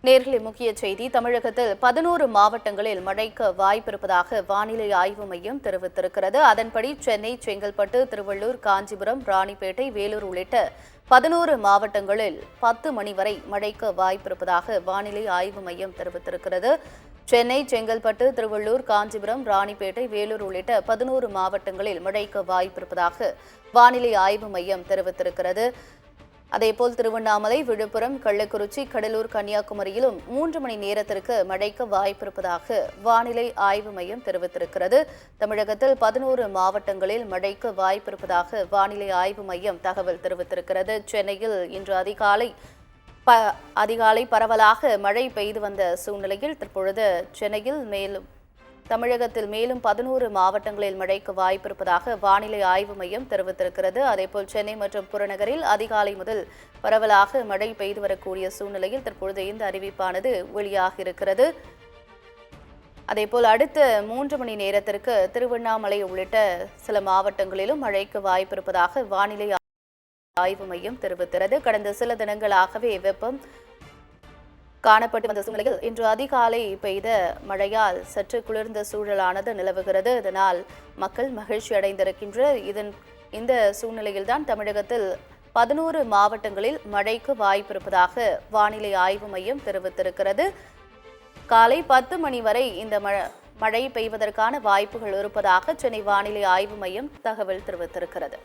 நேர்களை முக்கிய செய்தி. தமிழகத்தில் 11 மாவட்டங்களில் மழைக்கு வாய்ப்பிருப்பதாக வானிலை ஆய்வு மையம் தெரிவித்திருக்கிறது. அதன்படி சென்னை, செங்கல்பட்டு, திருவள்ளூர், காஞ்சிபுரம், ராணிப்பேட்டை, வேலூர் உள்ளிட்ட 11 மாவட்டங்களில் 10 மணி வரை மழைக்கு வாய்ப்பிருப்பதாக வானிலை ஆய்வு மையம் தெரிவித்திருக்கிறது. சென்னை, செங்கல்பட்டு, திருவள்ளூர், காஞ்சிபுரம், ராணிப்பேட்டை, வேலூர் உள்ளிட்ட 11 மாவட்டங்களில் மழைக்கு வாய்ப்பிருப்பதாக வானிலை ஆய்வு மையம் தெரிவித்திருக்கிறது. அதேபோல் திருவண்ணாமலை, விழுப்புரம், கள்ளக்குறிச்சி, கடலூர், கன்னியாகுமரியிலும் 3 மணி நேரத்திற்கு மழைக்கு வாய்ப்பிருப்பதாக வானிலை ஆய்வு மையம் தெரிவித்திருக்கிறது. தமிழகத்தில் 11 மாவட்டங்களில் மழைக்கு வாய்ப்பிருப்பதாக வானிலை ஆய்வு மையம் தகவல் தெரிவித்திருக்கிறது. சென்னையில் இன்று அதிகாலை பரவலாக மழை பெய்து வந்த சூழ்நிலையில் தற்பொழுது சென்னையில் தமிழகத்தில் மேலும் 11 மாவட்டங்களில் மழைக்கு வாய்ப்பிருப்பதாக வானிலை ஆய்வு மையம் தெரிவித்திருக்கிறது. அதேபோல் சென்னை மற்றும் புறநகரில் அதிகாலை முதல் பரவலாக மழை பெய்து வரக்கூடிய சூழ்நிலையில் தற்பொழுது இந்த அறிவிப்பானது வெளியாகியிருக்கிறது. அதேபோல் அடுத்த 3 மணி நேரத்திற்கு திருவண்ணாமலை உள்ளிட்ட சில மாவட்டங்களிலும் மழைக்கு வாய்ப்பிருப்பதாக வானிலை ஆய்வு மையம் தெரிவிக்கிறது. கடந்த சில தினங்களாகவே வெப்பம் காணப்பட்டு வந்த சூழ்நிலையில் இன்று அதிகாலை பெய்த மழையால் சற்று குளிர்ந்த சூழலானது நிலவுகிறது. இதனால் மக்கள் மகிழ்ச்சி அடைந்திருக்கின்ற இந்த சூழ்நிலையில்தான் தமிழகத்தில் 11 மாவட்டங்களில் மழைக்கு வாய்ப்பிருப்பதாக வானிலை ஆய்வு மையம் தெரிவித்திருக்கிறது. காலை 10 மணி வரை இந்த மழை பெய்வதற்கான வாய்ப்புகள் இருப்பதாக சென்னை வானிலை ஆய்வு மையம் தகவல் தெரிவித்திருக்கிறது.